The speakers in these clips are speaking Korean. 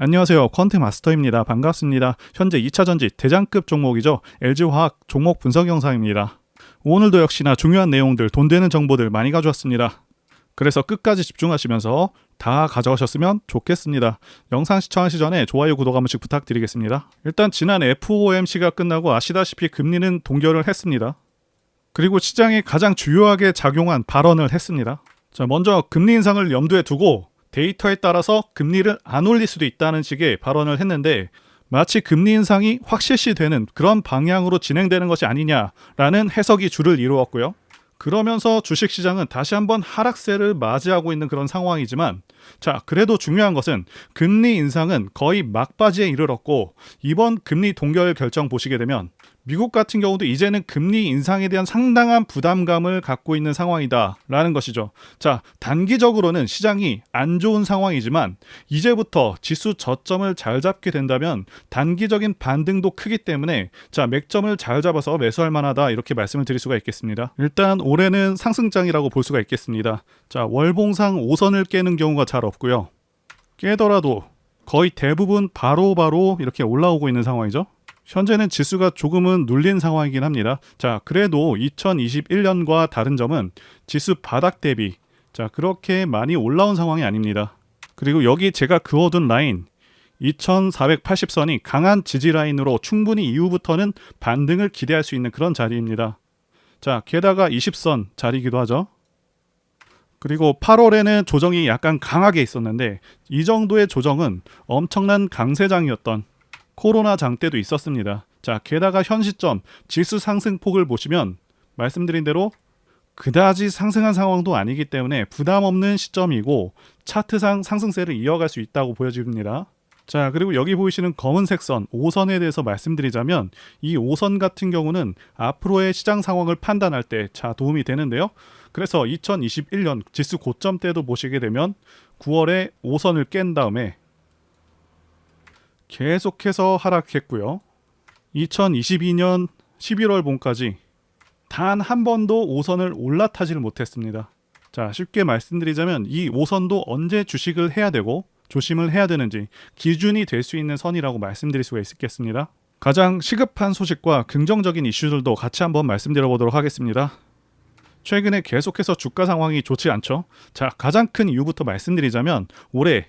안녕하세요. 퀀트 마스터입니다. 반갑습니다. 현재 2차전지 대장급 종목이죠. LG화학 종목 분석 영상입니다. 오늘도 역시나 중요한 내용들, 돈 되는 정보들 많이 가져왔습니다. 그래서 끝까지 집중하시면서 다 가져가셨으면 좋겠습니다. 영상 시청하시기 전에 좋아요, 구독 한 번씩 부탁드리겠습니다. 일단 지난 FOMC가 끝나고 아시다시피 금리는 동결을 했습니다. 그리고 시장에 가장 주요하게 작용한 발언을 했습니다. 자, 먼저 금리 인상을 염두에 두고 데이터에 따라서 금리를 안 올릴 수도 있다는 식의 발언을 했는데, 마치 금리 인상이 확실시되는 그런 방향으로 진행되는 것이 아니냐라는 해석이 주를 이루었고요. 그러면서 주식시장은 다시 한번 하락세를 맞이하고 있는 그런 상황이지만, 자, 그래도 중요한 것은 금리 인상은 거의 막바지에 이르렀고, 이번 금리 동결 결정 보시게 되면 미국 같은 경우도 이제는 금리 인상에 대한 상당한 부담감을 갖고 있는 상황이다 라는 것이죠. 자, 단기적으로는 시장이 안 좋은 상황이지만 이제부터 지수 저점을 잘 잡게 된다면 단기적인 반등도 크기 때문에, 자, 맥점을 잘 잡아서 매수할 만하다, 이렇게 말씀을 드릴 수가 있겠습니다. 일단 올해는 상승장이라고 볼 수가 있겠습니다. 자, 월봉상 5선을 깨는 경우가 잘 없고요. 깨더라도 거의 대부분 바로바로 이렇게 올라오고 있는 상황이죠. 현재는 지수가 조금은 눌린 상황이긴 합니다. 자, 그래도 2021년과 다른 점은 지수 바닥 대비, 자, 그렇게 많이 올라온 상황이 아닙니다. 그리고 여기 제가 그어둔 라인 2480선이 강한 지지 라인으로 충분히 이후부터는 반등을 기대할 수 있는 그런 자리입니다. 자, 게다가 20선 자리이기도 하죠. 그리고 8월에는 조정이 약간 강하게 있었는데, 이 정도의 조정은 엄청난 강세장이었던 코로나 장 때도 있었습니다. 자, 게다가 현 시점 지수 상승폭을 보시면 말씀드린 대로 그다지 상승한 상황도 아니기 때문에 부담 없는 시점이고, 차트상 상승세를 이어갈 수 있다고 보여집니다. 자, 그리고 여기 보이시는 검은색 선 5선에 대해서 말씀드리자면, 이 5선 같은 경우는 앞으로의 시장 상황을 판단할 때 도움이 되는데요. 그래서 2021년 지수 고점 때도 보시게 되면 9월에 5선을 깬 다음에 계속해서 하락했고요. 2022년 11월 봄까지 단 한 번도 5선을 올라타지를 못했습니다. 자, 쉽게 말씀드리자면 이 5선도 언제 주식을 해야 되고 조심을 해야 되는지 기준이 될 수 있는 선이라고 말씀드릴 수가 있겠습니다. 가장 시급한 소식과 긍정적인 이슈들도 같이 한번 말씀드려보도록 하겠습니다. 최근에 계속해서 주가 상황이 좋지 않죠. 자, 가장 큰 이유부터 말씀드리자면 올해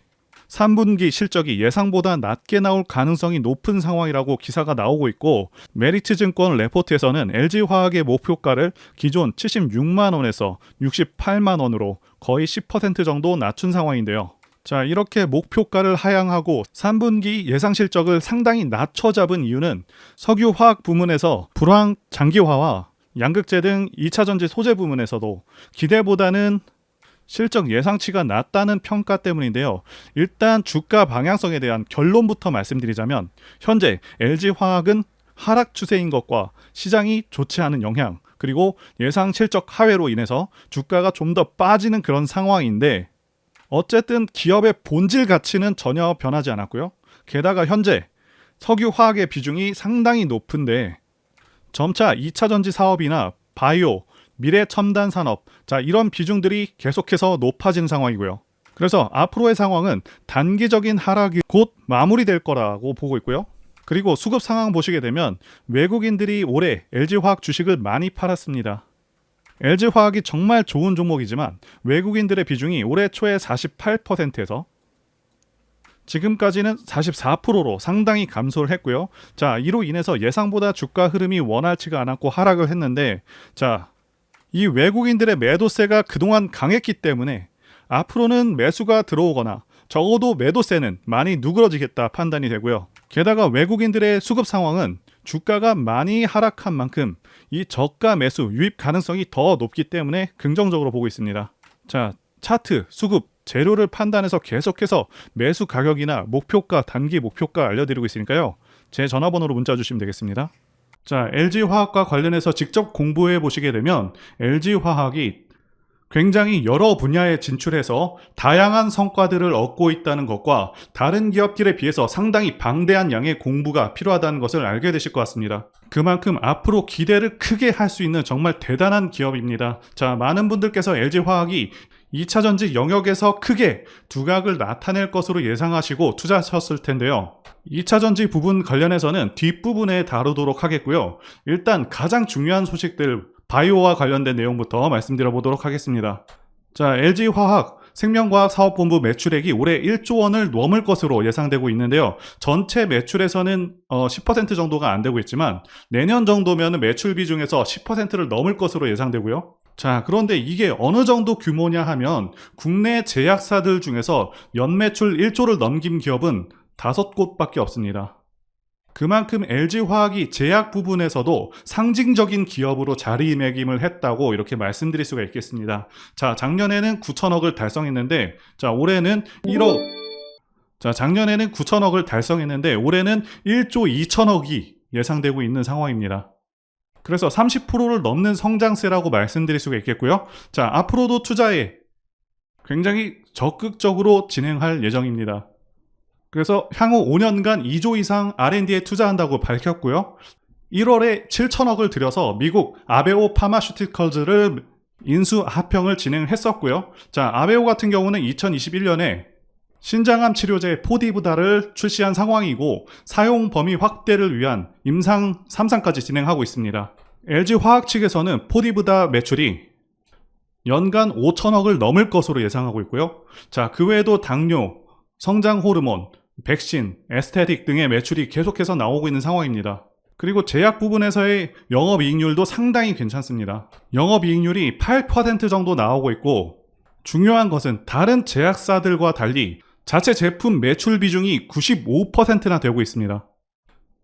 3분기 실적이 예상보다 낮게 나올 가능성이 높은 상황이라고 기사가 나오고 있고, 메리츠증권 레포트에서는 LG화학의 목표가를 기존 76만원에서 68만원으로 거의 10% 정도 낮춘 상황인데요. 자, 이렇게 목표가를 하향하고 3분기 예상 실적을 상당히 낮춰 잡은 이유는 석유화학 부문에서 불황 장기화와 양극재 등 2차전지 소재 부문에서도 기대보다는 실적 예상치가 낮다는 평가 때문인데요. 일단 주가 방향성에 대한 결론부터 말씀드리자면, 현재 LG화학은 하락 추세인 것과 시장이 좋지 않은 영향, 그리고 예상 실적 하회로 인해서 주가가 좀 더 빠지는 그런 상황인데, 어쨌든 기업의 본질 가치는 전혀 변하지 않았고요. 게다가 현재 석유화학의 비중이 상당히 높은데, 점차 2차전지 사업이나 바이오, 미래 첨단 산업, 자, 이런 비중들이 계속해서 높아지는 상황이고요. 그래서 앞으로의 상황은 단기적인 하락이 곧 마무리될 거라고 보고 있고요. 그리고 수급 상황 보시게 되면 외국인들이 올해 LG화학 주식을 많이 팔았습니다. LG화학이 정말 좋은 종목이지만 외국인들의 비중이 올해 초에 48%에서 지금까지는 44%로 상당히 감소를 했고요. 자, 이로 인해서 예상보다 주가 흐름이 원활치가 않았고 하락을 했는데, 자, 이 외국인들의 매도세가 그동안 강했기 때문에 앞으로는 매수가 들어오거나 적어도 매도세는 많이 누그러지겠다 판단이 되고요. 게다가 외국인들의 수급 상황은 주가가 많이 하락한 만큼 이 저가 매수 유입 가능성이 더 높기 때문에 긍정적으로 보고 있습니다. 자, 차트, 수급, 재료를 판단해서 계속해서 매수 가격이나 목표가, 단기 목표가 알려드리고 있으니까요. 제 전화번호로 문자 주시면 되겠습니다. 자, LG화학과 관련해서 직접 공부해 보시게 되면 LG화학이 굉장히 여러 분야에 진출해서 다양한 성과들을 얻고 있다는 것과 다른 기업들에 비해서 상당히 방대한 양의 공부가 필요하다는 것을 알게 되실 것 같습니다. 그만큼 앞으로 기대를 크게 할 수 있는 정말 대단한 기업입니다. 자, 많은 분들께서 LG화학이 2차전지 영역에서 크게 두각을 나타낼 것으로 예상하시고 투자하셨을 텐데요. 2차전지 부분 관련해서는 뒷부분에 다루도록 하겠고요. 일단 가장 중요한 소식들, 바이오와 관련된 내용부터 말씀드려 보도록 하겠습니다. 자, LG화학 생명과학 사업본부 매출액이 올해 1조 원을 넘을 것으로 예상되고 있는데요. 전체 매출에서는 10% 정도가 안 되고 있지만 내년 정도면 매출 비중에서 10%를 넘을 것으로 예상되고요. 자, 그런데 이게 어느 정도 규모냐 하면 국내 제약사들 중에서 연매출 1조를 넘긴 기업은 5곳밖에 없습니다. 그만큼 LG화학이 제약 부분에서도 상징적인 기업으로 자리매김을 했다고 이렇게 말씀드릴 수가 있겠습니다. 자, 작년에는 9천억을 달성했는데, 올해는 작년에는 9천억을 달성했는데, 올해는 1조 2천억이 예상되고 있는 상황입니다. 그래서 30%를 넘는 성장세라고 말씀드릴 수가 있겠고요. 자, 앞으로도 투자에 굉장히 적극적으로 진행할 예정입니다. 그래서 향후 5년간 2조 이상 R&D에 투자한다고 밝혔고요. 1월에 7천억을 들여서 미국 아베오 파마슈티컬즈를 인수 합병을 진행했었고요. 자, 아베오 같은 경우는 2021년에 신장암 치료제 포디부다를 출시한 상황이고 사용 범위 확대를 위한 임상 3상까지 진행하고 있습니다. LG화학 측에서는 포디부다 매출이 연간 5천억을 넘을 것으로 예상하고 있고요. 자, 그 외에도 당뇨, 성장 호르몬, 백신, 에스테틱 등의 매출이 계속해서 나오고 있는 상황입니다. 그리고 제약 부분에서의 영업이익률도 상당히 괜찮습니다. 영업이익률이 8% 정도 나오고 있고, 중요한 것은 다른 제약사들과 달리 자체 제품 매출 비중이 95%나 되고 있습니다.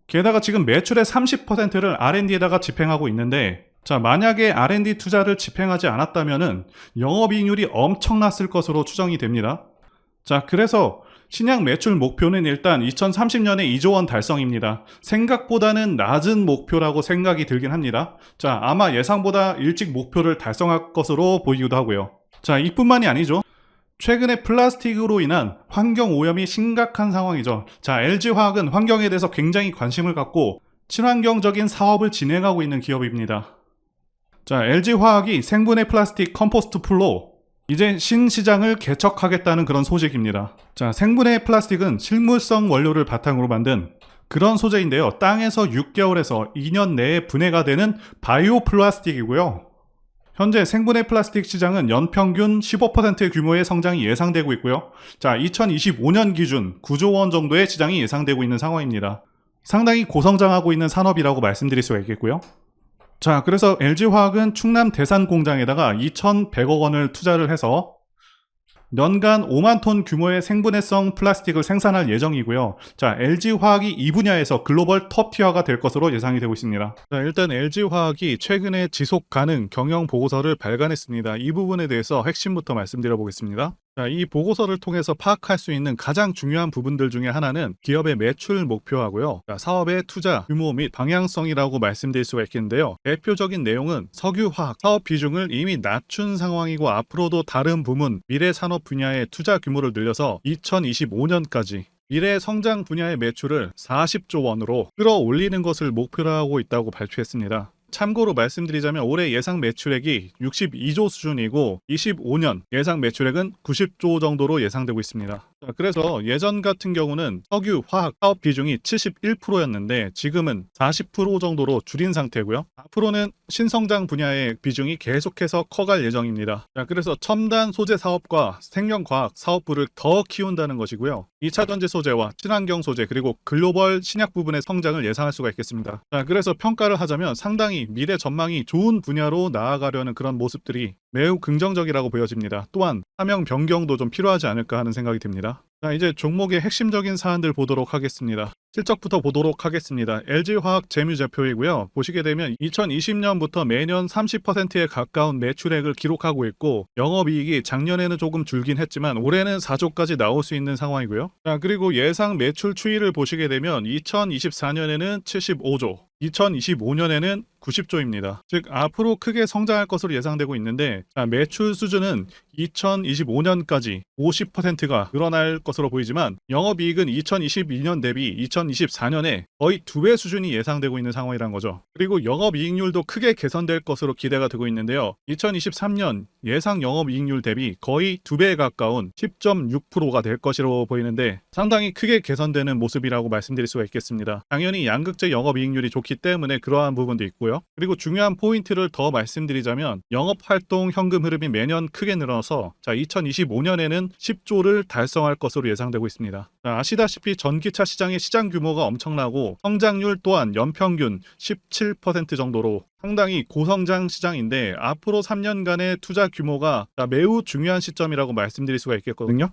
게다가 지금 매출의 30%를 R&D에다가 집행하고 있는데, 자, 만약에 R&D 투자를 집행하지 않았다면은 영업이익률이 엄청났을 것으로 추정이 됩니다. 자, 그래서 신약 매출 목표는 일단 2030년에 2조 원 달성입니다. 생각보다는 낮은 목표라고 생각이 들긴 합니다. 자, 아마 예상보다 일찍 목표를 달성할 것으로 보이기도 하고요. 자, 이뿐만이 아니죠. 최근에 플라스틱으로 인한 환경 오염이 심각한 상황이죠. 자, LG화학은 환경에 대해서 굉장히 관심을 갖고 친환경적인 사업을 진행하고 있는 기업입니다. 자, LG화학이 생분해 플라스틱 컴포스트 풀로 이제 신시장을 개척하겠다는 그런 소식입니다. 자, 생분해 플라스틱은 식물성 원료를 바탕으로 만든 그런 소재인데요. 땅에서 6개월에서 2년 내에 분해가 되는 바이오 플라스틱이고요. 현재 생분해 플라스틱 시장은 연평균 15%의 규모의 성장이 예상되고 있고요. 자, 2025년 기준 9조 원 정도의 시장이 예상되고 있는 상황입니다. 상당히 고성장하고 있는 산업이라고 말씀드릴 수가 있겠고요. 자, 그래서 LG화학은 충남 대산 공장에다가 2,100억 원을 투자를 해서 연간 5만 톤 규모의 생분해성 플라스틱을 생산할 예정이고요. 자, LG화학이 이 분야에서 글로벌 톱티어가 될 것으로 예상이 되고 있습니다. 자, 일단 LG화학이 최근에 지속 가능 경영 보고서를 발간했습니다. 이 부분에 대해서 핵심부터 말씀드려 보겠습니다. 자, 이 보고서를 통해서 파악할 수 있는 가장 중요한 부분들 중에 하나는 기업의 매출 목표하고요. 자, 사업의 투자 규모 및 방향성이라고 말씀드릴 수가 있겠는데요. 대표적인 내용은 석유화학 사업 비중을 이미 낮춘 상황이고 앞으로도 다른 부문 미래 산업 분야의 투자 규모를 늘려서 2025년까지 미래 성장 분야의 매출을 40조 원으로 끌어올리는 것을 목표로 하고 있다고 발표했습니다. 참고로 말씀드리자면 올해 예상 매출액이 62조 수준이고 25년 예상 매출액은 90조 정도로 예상되고 있습니다. 자, 그래서 예전 같은 경우는 석유, 화학 사업 비중이 71%였는데 지금은 40% 정도로 줄인 상태고요. 앞으로는 신성장 분야의 비중이 계속해서 커갈 예정입니다. 자, 그래서 첨단 소재 사업과 생명과학 사업부를 더 키운다는 것이고요. 2차 전지 소재와 친환경 소재 그리고 글로벌 신약 부분의 성장을 예상할 수가 있겠습니다. 자, 그래서 평가를 하자면 상당히 미래 전망이 좋은 분야로 나아가려는 그런 모습들이 매우 긍정적이라고 보여집니다. 또한 사명 변경도 좀 필요하지 않을까 하는 생각이 듭니다. 자, 이제 종목의 핵심적인 사안들 보도록 하겠습니다. 실적부터 보도록 하겠습니다. LG화학 재무제표이고요. 보시게 되면 2020년부터 매년 30%에 가까운 매출액을 기록하고 있고 영업이익이 작년에는 조금 줄긴 했지만 올해는 4조까지 나올 수 있는 상황이고요. 자, 그리고 예상 매출 추이를 보시게 되면 2024년에는 75조, 2025년에는 90조입니다. 즉 앞으로 크게 성장할 것으로 예상되고 있는데 매출 수준은 2025년까지 50%가 늘어날 것으로 보이지만 영업이익은 2022년 대비 2024년에 거의 2배 수준이 예상되고 있는 상황이란 거죠. 그리고 영업이익률도 크게 개선될 것으로 기대가 되고 있는데요. 2023년 예상 영업이익률 대비 거의 2배에 가까운 10.6%가 될 것으로 보이는데 상당히 크게 개선되는 모습이라고 말씀드릴 수가 있겠습니다. 당연히 양극재 영업이익률이 좋기 때문에 그러한 부분도 있고요. 그리고 중요한 포인트를 더 말씀드리자면 영업활동 현금 흐름이 매년 크게 늘어서 2025년에는 10조를 달성할 것으로 예상되고 있습니다. 아시다시피 전기차 시장의 시장 규모가 엄청나고 성장률 또한 연평균 17% 정도로 상당히 고성장 시장인데 앞으로 3년간의 투자 규모가 매우 중요한 시점이라고 말씀드릴 수가 있겠거든요.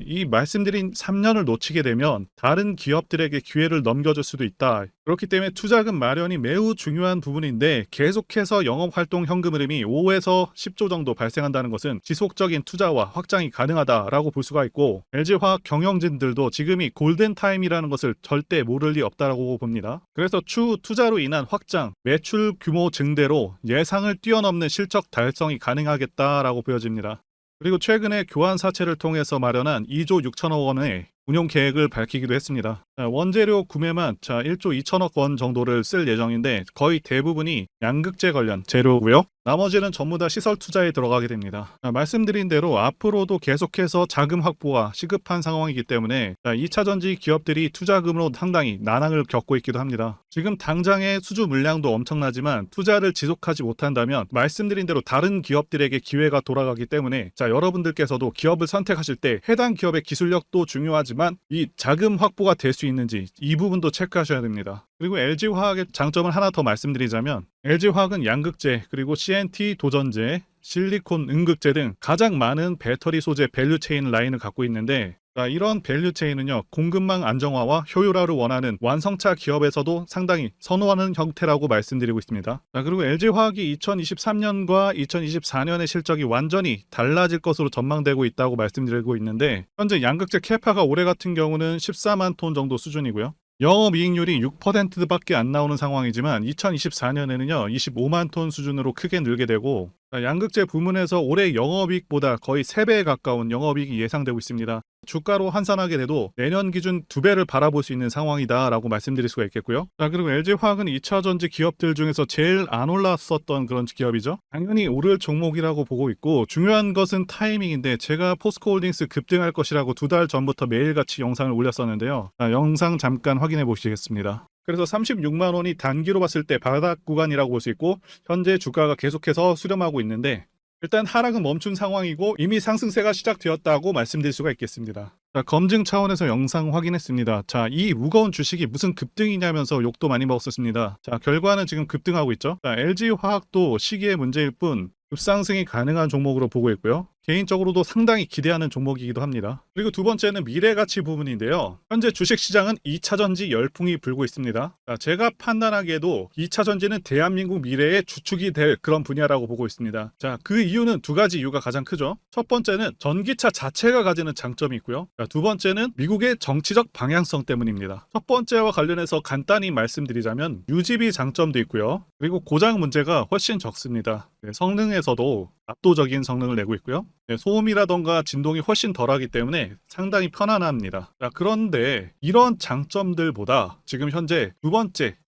이 말씀드린 3년을 놓치게 되면 다른 기업들에게 기회를 넘겨줄 수도 있다. 그렇기 때문에 투자금 마련이 매우 중요한 부분인데 계속해서 영업활동 현금 흐름이 5에서 10조 정도 발생한다는 것은 지속적인 투자와 확장이 가능하다라고 볼 수가 있고 LG화학 경영진들도 지금이 골든타임이라는 것을 절대 모를 리 없다라고 봅니다. 그래서 추후 투자로 인한 확장, 매출 규모 증대로 예상을 뛰어넘는 실적 달성이 가능하겠다라고 보여집니다. 그리고 최근에 교환 사채를 통해서 마련한 2조 6천억 원의 운용 계획을 밝히기도 했습니다. 원재료 구매만 1조 2천억 원 정도를 쓸 예정인데 거의 대부분이 양극재 관련 재료고요. 나머지는 전부 다 시설 투자에 들어가게 됩니다. 말씀드린 대로 앞으로도 계속해서 자금 확보가 시급한 상황이기 때문에 2차전지 기업들이 투자금으로 상당히 난항을 겪고 있기도 합니다. 지금 당장의 수주 물량도 엄청나지만 투자를 지속하지 못한다면 말씀드린 대로 다른 기업들에게 기회가 돌아가기 때문에 여러분들께서도 기업을 선택하실 때 해당 기업의 기술력도 중요하지만 이 자금 확보가 될 수 있는지 이 부분도 체크하셔야 됩니다. 그리고 LG화학의 장점을 하나 더 말씀드리자면 LG화학은 양극재 그리고 CNT 도전재, 실리콘 음극재 등 가장 많은 배터리 소재 밸류체인 라인을 갖고 있는데 이런 밸류체인은요 공급망 안정화와 효율화를 원하는 완성차 기업에서도 상당히 선호하는 형태라고 말씀드리고 있습니다. 그리고 LG화학이 2023년과 2024년의 실적이 완전히 달라질 것으로 전망되고 있다고 말씀드리고 있는데 현재 양극재 캐파가 올해 같은 경우는 14만 톤 정도 수준이고요. 영업이익률이 6%밖에 안 나오는 상황이지만 2024년에는요 25만 톤 수준으로 크게 늘게 되고 양극재 부문에서 올해 영업이익보다 거의 3배에 가까운 영업이익이 예상되고 있습니다. 주가로 환산하게 돼도 내년 기준 2배를 바라볼 수 있는 상황이다라고 말씀드릴 수가 있겠고요. 그리고 LG화학은 2차전지 기업들 중에서 제일 안 올랐었던 그런 기업이죠. 당연히 오를 종목이라고 보고 있고 중요한 것은 타이밍인데 제가 포스코홀딩스 급등할 것이라고 2달 전부터 매일같이 영상을 올렸었는데요. 영상 잠깐 확인해 보시겠습니다. 그래서 36만 원이 단기로 봤을 때 바닥 구간이라고 볼 수 있고 현재 주가가 계속해서 수렴하고 있는데 일단 하락은 멈춘 상황이고 이미 상승세가 시작되었다고 말씀드릴 수가 있겠습니다. 검증 차원에서 영상 확인했습니다. 이 무거운 주식이 무슨 급등이냐면서 욕도 많이 먹었었습니다. 결과는 지금 급등하고 있죠. LG화학도 시기의 문제일 뿐 급상승이 가능한 종목으로 보고 있고요. 개인적으로도 상당히 기대하는 종목이기도 합니다. 그리고 두 번째는 미래가치 부분인데요. 현재 주식시장은 2차전지 열풍이 불고 있습니다. 제가 판단하기에도 2차전지는 대한민국 미래의 주축이 될 그런 분야라고 보고 있습니다. 그 이유는 2가지 이유가 가장 크죠. 첫 번째는 전기차 자체가 가지는 장점이 있고요. 두 번째는 미국의 정치적 방향성 때문입니다. 첫 번째와 관련해서 간단히 말씀드리자면 유지비 장점도 있고요. 그리고 고장 문제가 훨씬 적습니다. 성능에서도 압도적인 성능을 내고 있고요. 소음이라던가 진동이 훨씬 덜하기 때문에 상당히 편안합니다. 그런데 이런 장점들보다 지금 현재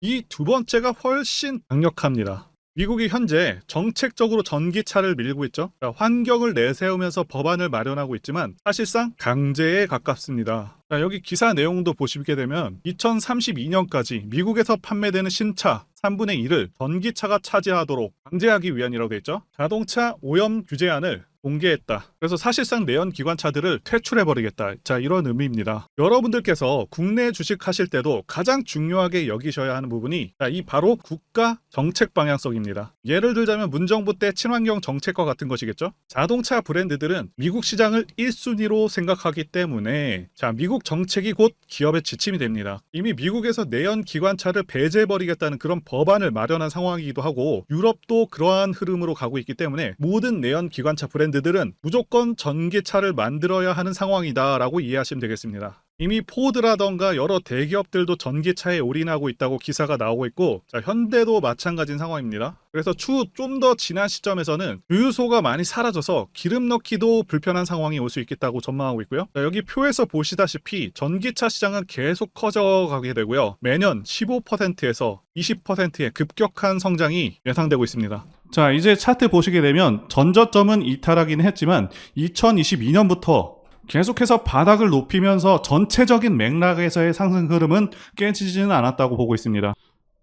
이 두 번째가 훨씬 강력합니다. 미국이 현재 정책적으로 전기차를 밀고 있죠. 환경을 내세우면서 법안을 마련하고 있지만 사실상 강제에 가깝습니다. 여기 기사 내용도 보시게 되면 2032년까지 미국에서 판매되는 신차 3분의 1을 전기차가 차지하도록 강제하기 위한이라고 되어 있죠. 자동차 오염 규제안을 공개했다. 그래서 사실상 내연 기관차들을 퇴출해버리겠다. 이런 의미입니다. 여러분들께서 국내 주식 하실 때도 가장 중요하게 여기셔야 하는 부분이 이 바로 국가 정책 방향성입니다. 예를 들자면 문정부 때 친환경 정책과 같은 것이겠죠. 자동차 브랜드들은 미국 시장을 1순위로 생각하기 때문에 미국 정책이 곧 기업의 지침이 됩니다. 이미 미국에서 내연 기관차를 배제해버리겠다는 그런 법안을 마련한 상황이기도 하고 유럽도 그러한 흐름으로 가고 있기 때문에 모든 내연 기관차 브랜드 브랜드들은 무조건 전기차를 만들어야 하는 상황이다라고 이해하시면 되겠습니다. 이미 포드라던가 여러 대기업들도 전기차에 올인하고 있다고 기사가 나오고 있고, 자, 현대도 마찬가지인 상황입니다. 그래서 추후 좀 더 지난 시점에서는 주유소가 많이 사라져서 기름 넣기도 불편한 상황이 올 수 있겠다고 전망하고 있고요. 자, 여기 표에서 보시다시피 전기차 시장은 계속 커져가게 되고요. 매년 15%에서 20%의 급격한 성장이 예상되고 있습니다. 자, 이제 차트 보시게 되면 전저점은 이탈하기는 했지만 2022년부터 계속해서 바닥을 높이면서 전체적인 맥락에서의 상승 흐름은 깨지지는 않았다고 보고 있습니다.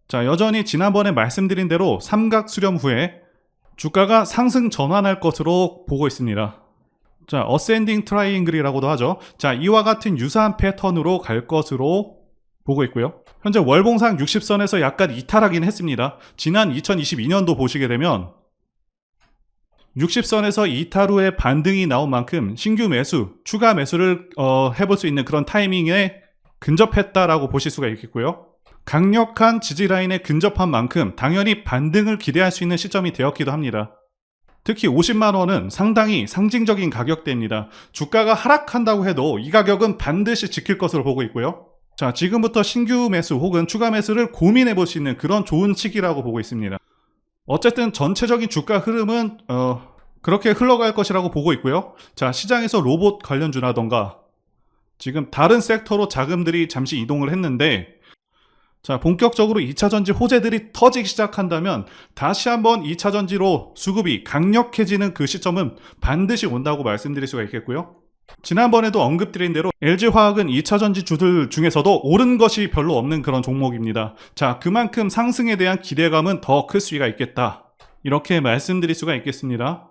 자, 여전히 지난번에 말씀드린 대로 삼각 수렴 후에 주가가 상승 전환할 것으로 보고 있습니다. 자, 어센딩 트라이앵글이라고도 하죠. 자, 이와 같은 유사한 패턴으로 갈 것으로 보고 있고요. 현재 월봉상 60선에서 약간 이탈하긴 했습니다. 지난 2022년도 보시게 되면 60선에서 이탈 후에 반등이 나온 만큼 신규 매수, 추가 매수를 해볼 수 있는 그런 타이밍에 근접했다라고 보실 수가 있겠고요. 강력한 지지라인에 근접한 만큼 당연히 반등을 기대할 수 있는 시점이 되었기도 합니다. 특히 50만원은 상당히 상징적인 가격대입니다. 주가가 하락한다고 해도 이 가격은 반드시 지킬 것으로 보고 있고요. 자, 지금부터 신규 매수 혹은 추가 매수를 고민해 볼 수 있는 그런 좋은 시기라고 보고 있습니다. 어쨌든 전체적인 주가 흐름은 그렇게 흘러갈 것이라고 보고 있고요. 자, 시장에서 로봇 관련주라던가 지금 다른 섹터로 자금들이 잠시 이동을 했는데, 자, 본격적으로 2차전지 호재들이 터지기 시작한다면 다시 한번 2차전지로 수급이 강력해지는 그 시점은 반드시 온다고 말씀드릴 수가 있겠고요. 지난번에도 언급드린 대로 LG화학은 2차전지 주들 중에서도 오른 것이 별로 없는 그런 종목입니다. 자, 그만큼 상승에 대한 기대감은 더 클 수가 있겠다, 이렇게 말씀드릴 수가 있겠습니다.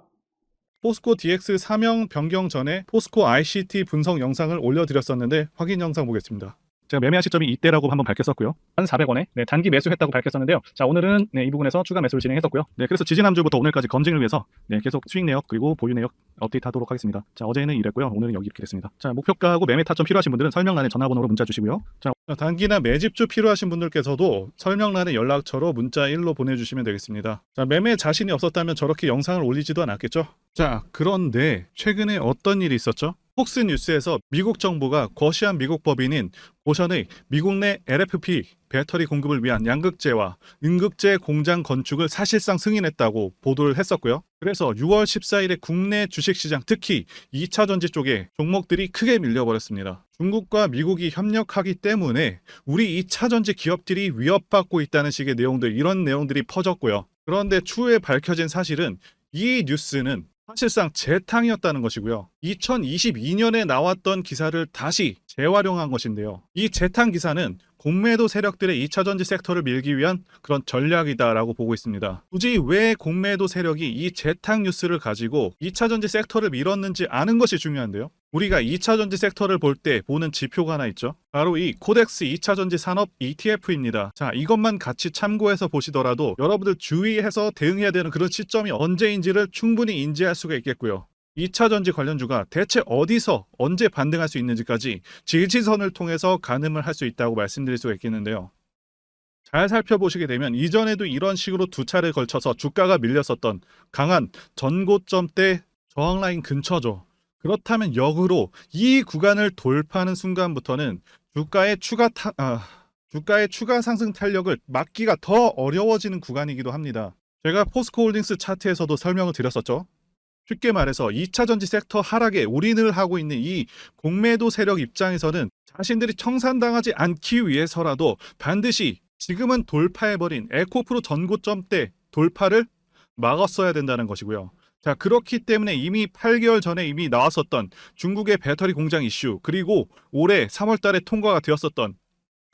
포스코 DX 사명 변경 전에 포스코 ICT 분석 영상을 올려드렸었는데 확인 영상 보겠습니다. 제가 매매한 시점이 이때라고 한번 밝혔었고요. 1,400원에 단기 매수했다고 밝혔었는데요. 자, 오늘은 이 부분에서 추가 매수를 진행했었고요. 그래서 지지난주부터 오늘까지 검증을 위해서 계속 수익 내역 그리고 보유 내역 업데이트하도록 하겠습니다. 자, 어제는 이랬고요. 오늘은 여기 이렇게 됐습니다. 자, 목표가하고 매매 타점 필요하신 분들은 설명란에 전화번호로 문자 주시고요. 자, 단기나 매집주 필요하신 분들께서도 설명란에 연락처로 문자 1로 보내주시면 되겠습니다. 자, 매매 자신이 없었다면 저렇게 영상을 올리지도 않았겠죠? 자, 그런데 최근에 어떤 일이 있었죠? 폭스뉴스에서 미국 정부가 거시한 미국 법인인 고션의 미국 내 LFP 배터리 공급을 위한 양극재와 음극재 공장 건축을 사실상 승인했다고 보도를 했었고요. 그래서 6월 14일에 국내 주식시장, 특히 2차전지 쪽에 종목들이 크게 밀려버렸습니다. 중국과 미국이 협력하기 때문에 우리 2차전지 기업들이 위협받고 있다는 식의 내용들, 이런 내용들이 퍼졌고요. 그런데 추후에 밝혀진 사실은 이 뉴스는 사실상 재탕이었다는 것이고요. 2022년에 나왔던 기사를 다시 재활용한 것인데요. 이 재탕 기사는 공매도 세력들의 2차전지 섹터를 밀기 위한 그런 전략이다라고 보고 있습니다. 굳이 왜 공매도 세력이 이 재탕 뉴스를 가지고 2차전지 섹터를 밀었는지 아는 것이 중요한데요. 우리가 2차전지 섹터를 볼 때 보는 지표가 하나 있죠. 바로 이 코덱스 2차전지 산업 ETF입니다. 자, 이것만 같이 참고해서 보시더라도 여러분들 주의해서 대응해야 되는 그런 시점이 언제인지를 충분히 인지할 수가 있겠고요. 2차전지 관련주가 대체 어디서 언제 반등할 수 있는지까지 지지선을 통해서 가늠을 할 수 있다고 말씀드릴 수가 있겠는데요. 잘 살펴보시게 되면 이전에도 이런 식으로 두 차례에 걸쳐서 주가가 밀렸었던 강한 전고점대 저항라인 근처죠. 그렇다면 역으로 이 구간을 돌파하는 순간부터는 주가의 추가 상승 탄력을 막기가 더 어려워지는 구간이기도 합니다. 제가 포스코홀딩스 차트에서도 설명을 드렸었죠. 쉽게 말해서 2차전지 섹터 하락에 올인을 하고 있는 이 공매도 세력 입장에서는 자신들이 청산당하지 않기 위해서라도 반드시 지금은 돌파해버린 에코프로 전고점대 돌파를 막았어야 된다는 것이고요. 자, 그렇기 때문에 이미 8개월 전에 이미 나왔었던 중국의 배터리 공장 이슈, 그리고 올해 3월 달에 통과가 되었었던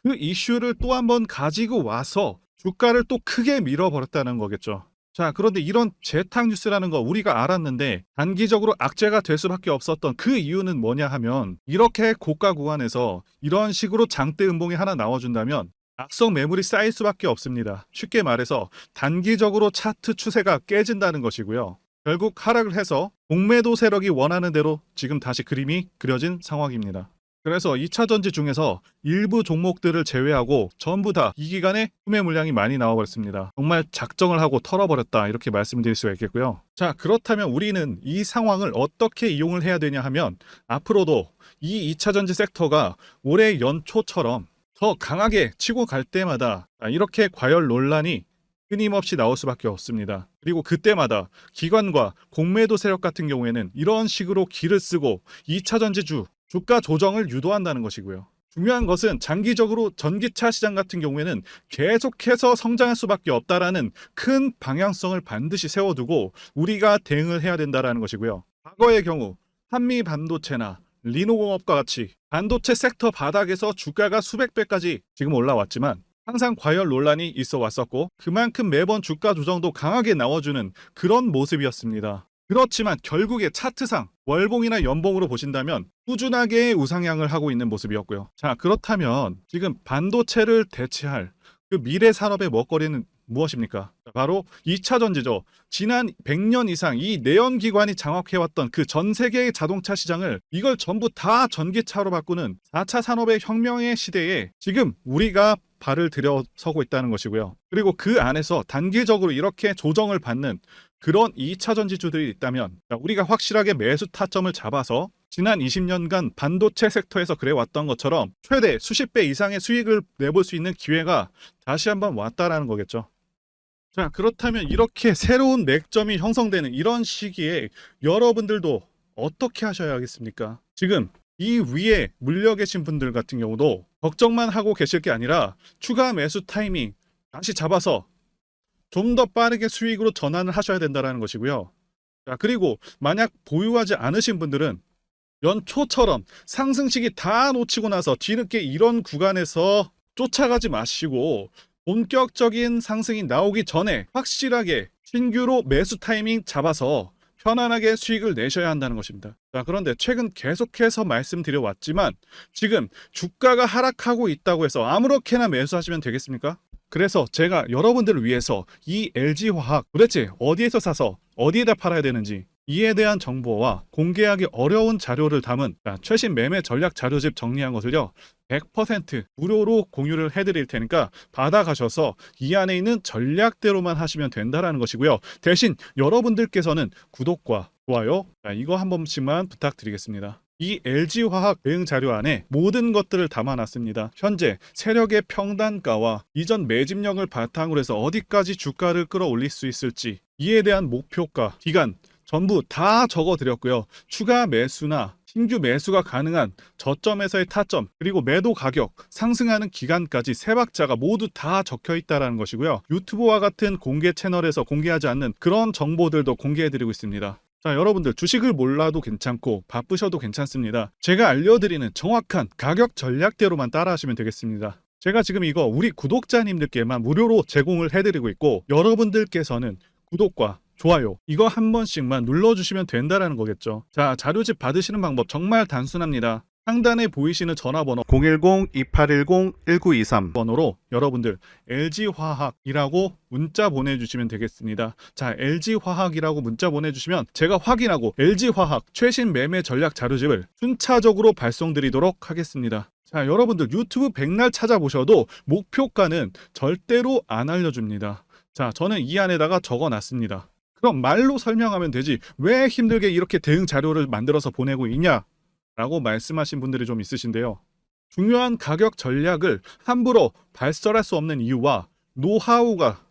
그 이슈를 또 한번 가지고 와서 주가를 또 크게 밀어버렸다는 거겠죠. 자, 그런데 이런 재탕 뉴스라는 거 우리가 알았는데 단기적으로 악재가 될 수밖에 없었던 그 이유는 뭐냐 하면, 이렇게 고가 구간에서 이런 식으로 장대 음봉이 하나 나와준다면 악성 매물이 쌓일 수밖에 없습니다. 쉽게 말해서 단기적으로 차트 추세가 깨진다는 것이고요. 결국 하락을 해서 공매도 세력이 원하는 대로 지금 다시 그림이 그려진 상황입니다. 그래서 2차 전지 중에서 일부 종목들을 제외하고 전부 다 이 기간에 구매 물량이 많이 나와버렸습니다. 정말 작정을 하고 털어버렸다, 이렇게 말씀드릴 수가 있겠고요. 자, 그렇다면 우리는 이 상황을 어떻게 이용을 해야 되냐 하면, 앞으로도 이 2차 전지 섹터가 올해 연초처럼 더 강하게 치고 갈 때마다 이렇게 과열 논란이 끊임없이 나올 수밖에 없습니다. 그리고 그때마다 기관과 공매도 세력 같은 경우에는 이런 식으로 기를 쓰고 2차 전지주 주가 조정을 유도한다는 것이고요. 중요한 것은 장기적으로 전기차 시장 같은 경우에는 계속해서 성장할 수밖에 없다라는 큰 방향성을 반드시 세워두고 우리가 대응을 해야 된다는 것이고요. 과거의 경우 한미 반도체나 리노공업과 같이 반도체 섹터 바닥에서 주가가 수백 배까지 지금 올라왔지만 항상 과열 논란이 있어 왔었고, 그만큼 매번 주가 조정도 강하게 나와주는 그런 모습이었습니다. 그렇지만 결국에 차트상 월봉이나 연봉으로 보신다면 꾸준하게 우상향을 하고 있는 모습이었고요. 자, 그렇다면 지금 반도체를 대체할 그 미래 산업의 먹거리는 무엇입니까? 바로 2차 전지죠. 지난 100년 이상 이 내연기관이 장악해왔던 그 전 세계의 자동차 시장을 이걸 전부 다 전기차로 바꾸는 4차 산업의 혁명의 시대에 지금 우리가 발을 들여서고 있다는 것이고요. 그리고 그 안에서 단기적으로 이렇게 조정을 받는 그런 2차 전지주들이 있다면 우리가 확실하게 매수 타점을 잡아서 지난 20년간 반도체 섹터에서 그래왔던 것처럼 최대 수십 배 이상의 수익을 내볼 수 있는 기회가 다시 한번 왔다라는 거겠죠. 자, 그렇다면 이렇게 새로운 맥점이 형성되는 이런 시기에 여러분들도 어떻게 하셔야겠습니까? 지금 이 위에 물려 계신 분들 같은 경우도 걱정만 하고 계실 게 아니라 추가 매수 타이밍 다시 잡아서 좀 더 빠르게 수익으로 전환을 하셔야 된다는 것이고요. 자, 그리고 만약 보유하지 않으신 분들은 연초처럼 상승 시기 다 놓치고 나서 뒤늦게 이런 구간에서 쫓아가지 마시고 본격적인 상승이 나오기 전에 확실하게 신규로 매수 타이밍 잡아서 편안하게 수익을 내셔야 한다는 것입니다. 자, 그런데 최근 계속해서 말씀드려 왔지만 지금 주가가 하락하고 있다고 해서 아무렇게나 매수하시면 되겠습니까? 그래서 제가 여러분들을 위해서 이 LG화학 도대체 어디에서 사서 어디에다 팔아야 되는지 이에 대한 정보와 공개하기 어려운 자료를 담은 최신 매매 전략 자료집 정리한 것을요 100% 무료로 공유를 해드릴 테니까 받아가셔서 이 안에 있는 전략대로만 하시면 된다는 것이고요. 대신 여러분들께서는 구독과 좋아요 이거 한 번씩만 부탁드리겠습니다. 이 LG화학 대응 자료 안에 모든 것들을 담아놨습니다. 현재 세력의 평단가와 이전 매집력을 바탕으로 해서 어디까지 주가를 끌어올릴 수 있을지 이에 대한 목표가, 기간 전부 다 적어드렸고요. 추가 매수나 신규 매수가 가능한 저점에서의 타점, 그리고 매도 가격, 상승하는 기간까지 세 박자가 모두 다 적혀 있다는 것이고요. 유튜브와 같은 공개 채널에서 공개하지 않는 그런 정보들도 공개해드리고 있습니다. 자, 여러분들 주식을 몰라도 괜찮고 바쁘셔도 괜찮습니다. 제가 알려드리는 정확한 가격 전략대로만 따라하시면 되겠습니다. 제가 지금 이거 우리 구독자님들께만 무료로 제공을 해드리고 있고 여러분들께서는 구독과 좋아요 이거 한 번씩만 눌러주시면 된다라는 거겠죠. 자, 자료집 받으시는 방법 정말 단순합니다. 상단에 보이시는 전화번호 010-2810-1923번호로 여러분들 LG화학이라고 문자 보내주시면 되겠습니다. 자, LG화학이라고 문자 보내주시면 제가 확인하고 LG화학 최신 매매 전략 자료집을 순차적으로 발송드리도록 하겠습니다. 자, 여러분들 유튜브 백날 찾아보셔도 목표가는 절대로 안 알려줍니다. 자, 저는 이 안에다가 적어놨습니다. 그럼 말로 설명하면 되지 왜 힘들게 이렇게 대응 자료를 만들어서 보내고 있냐? 라고 말씀하신 분들이 좀 있으신데요. 중요한 가격 전략을 함부로 발설할 수 없는 이유와 노하우가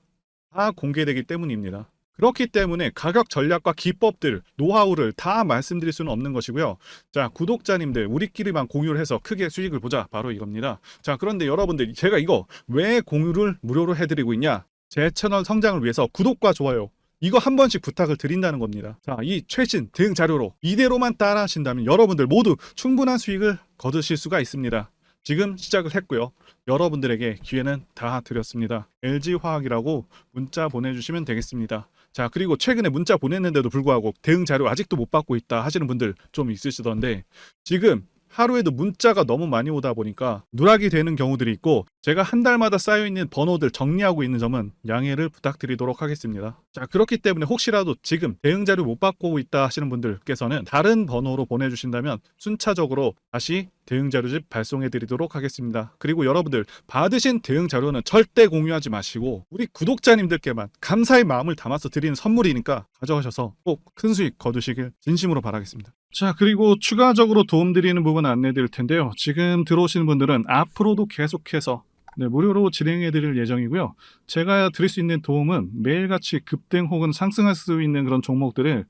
다 공개되기 때문입니다. 그렇기 때문에 가격 전략과 기법들, 노하우를 다 말씀드릴 수는 없는 것이고요. 자, 구독자님들 우리끼리만 공유를 해서 크게 수익을 보자, 바로 이겁니다. 자, 그런데 여러분들 제가 이거 왜 공유를 무료로 해드리고 있냐? 제 채널 성장을 위해서 구독과 좋아요 이거 한 번씩 부탁을 드린다는 겁니다. 자, 이 최신 대응 자료로 이대로만 따라 하신다면 여러분들 모두 충분한 수익을 거두실 수가 있습니다. 지금 시작을 했고요. 여러분들에게 기회는 다 드렸습니다. LG화학이라고 문자 보내주시면 되겠습니다. 자, 그리고 최근에 문자 보냈는데도 불구하고 대응 자료 아직도 못 받고 있다 하시는 분들 좀 있으시던데 지금 하루에도 문자가 너무 많이 오다 보니까 누락이 되는 경우들이 있고 제가 한 달마다 쌓여있는 번호들 정리하고 있는 점은 양해를 부탁드리도록 하겠습니다. 자, 그렇기 때문에 혹시라도 지금 대응 자료 못 받고 있다 하시는 분들께서는 다른 번호로 보내주신다면 순차적으로 다시 대응 자료집 발송해 드리도록 하겠습니다. 그리고 여러분들 받으신 대응 자료는 절대 공유하지 마시고 우리 구독자님들께만 감사의 마음을 담아서 드리는 선물이니까 가져가셔서 꼭 큰 수익 거두시길 진심으로 바라겠습니다. 자, 그리고 추가적으로 도움드리는 부분 안내해 드릴 텐데요. 지금 들어오시는 분들은 앞으로도 계속해서 무료로 진행해 드릴 예정이고요. 제가 드릴 수 있는 도움은 매일같이 급등 혹은 상승할 수 있는 그런 종목들을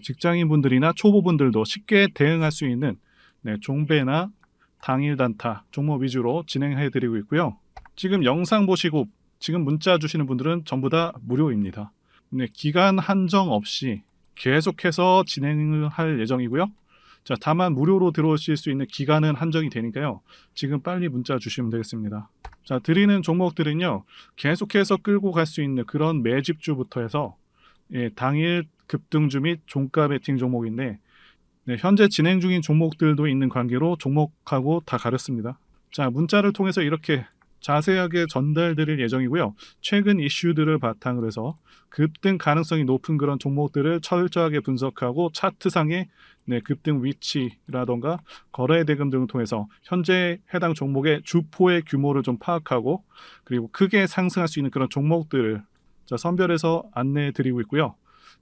직장인분들이나 초보분들도 쉽게 대응할 수 있는 종배나 당일 단타 종목 위주로 진행해 드리고 있고요. 지금 영상 보시고 지금 문자 주시는 분들은 전부 다 무료입니다. 기간 한정 없이 계속해서 진행을 할 예정이고요. 자, 다만 무료로 들어오실 수 있는 기간은 한정이 되니까요. 지금 빨리 문자 주시면 되겠습니다. 자, 드리는 종목들은요. 계속해서 끌고 갈 수 있는 그런 매집주부터 해서 당일 급등주 및 종가 베팅 종목인데 현재 진행 중인 종목들도 있는 관계로 종목하고 다 가렸습니다. 자, 문자를 통해서 이렇게 자세하게 전달드릴 예정이고요. 최근 이슈들을 바탕으로 해서 급등 가능성이 높은 그런 종목들을 철저하게 분석하고 차트상의 급등 위치라던가 거래 대금 등을 통해서 현재 해당 종목의 주포의 규모를 좀 파악하고 그리고 크게 상승할 수 있는 그런 종목들을 선별해서 안내해 드리고 있고요.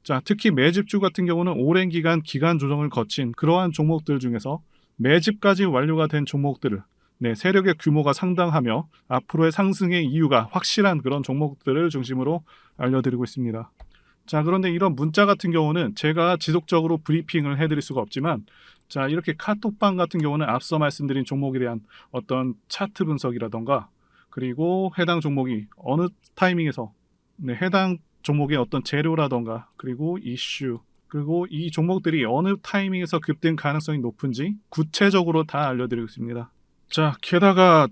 자, 특히 매집주 같은 경우는 오랜 기간 조정을 거친 그러한 종목들 중에서 매집까지 완료가 된 종목들을 세력의 규모가 상당하며 앞으로의 상승의 이유가 확실한 그런 종목들을 중심으로 알려드리고 있습니다. 자, 그런데 이런 문자 같은 경우는 제가 지속적으로 브리핑을 해드릴 수가 없지만 자, 이렇게 카톡방 같은 경우는 앞서 말씀드린 종목에 대한 어떤 차트 분석이라던가 그리고 해당 종목이 어느 타이밍에서 해당 종목의 어떤 재료라던가 그리고 이슈 그리고 이 종목들이 어느 타이밍에서 급등 가능성이 높은지 구체적으로 다 알려드리고 있습니다. 자, 게다가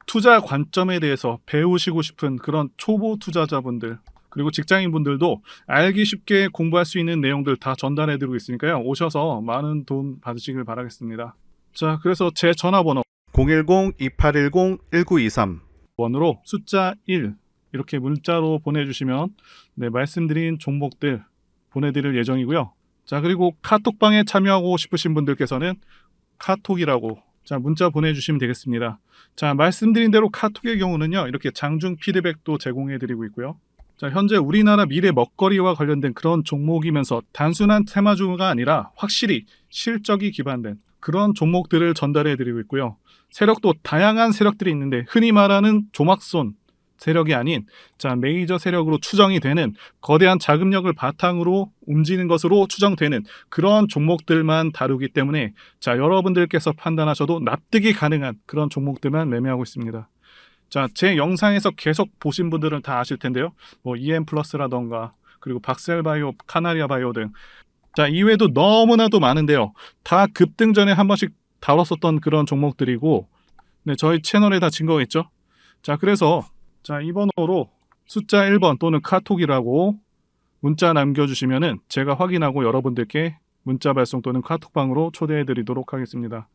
투자 관점에 대해서 배우시고 싶은 그런 초보 투자자분들 그리고 직장인분들도 알기 쉽게 공부할 수 있는 내용들 다 전달해드리고 있으니까요. 오셔서 많은 도움 받으시길 바라겠습니다. 자, 그래서 제 전화번호 010-2810-1923 번호로 숫자 1 이렇게 문자로 보내주시면 말씀드린 종목들 보내드릴 예정이고요. 자, 그리고 카톡방에 참여하고 싶으신 분들께서는 카톡이라고 문자 보내주시면 되겠습니다. 자, 말씀드린 대로 카톡의 경우는요. 이렇게 장중 피드백도 제공해드리고 있고요. 자, 현재 우리나라 미래 먹거리와 관련된 그런 종목이면서 단순한 테마주가 아니라 확실히 실적이 기반된 그런 종목들을 전달해드리고 있고요. 세력도 다양한 세력들이 있는데 흔히 말하는 조막손 세력이 아닌 메이저 세력으로 추정이 되는 거대한 자금력을 바탕으로 움직이는 것으로 추정되는 그런 종목들만 다루기 때문에 여러분들께서 판단하셔도 납득이 가능한 그런 종목들만 매매하고 있습니다. 자, 제 영상에서 계속 보신 분들은 다 아실 텐데요. EM플러스라던가 그리고 박셀바이오, 카나리아바이오 등 이외에도 너무나도 많은데요. 다 급등 전에 한 번씩 다뤘었던 그런 종목들이고 저희 채널에 다 증거가 있죠. 자, 그래서 이 번호로 숫자 1번 또는 카톡이라고 문자 남겨주시면은 제가 확인하고 여러분들께 문자 발송 또는 카톡방으로 초대해 드리도록 하겠습니다.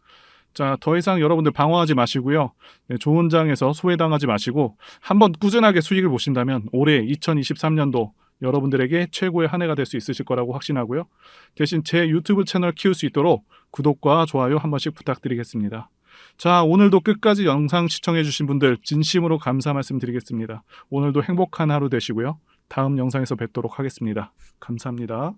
자, 더 이상 여러분들 방어하지 마시고요. 좋은 장에서 소외당하지 마시고 한번 꾸준하게 수익을 보신다면 올해 2023년도 여러분들에게 최고의 한 해가 될 수 있으실 거라고 확신하고요. 대신 제 유튜브 채널 키울 수 있도록 구독과 좋아요 한 번씩 부탁드리겠습니다. 자, 오늘도 끝까지 영상 시청해주신 분들 진심으로 감사 말씀드리겠습니다. 오늘도 행복한 하루 되시고요. 다음 영상에서 뵙도록 하겠습니다. 감사합니다.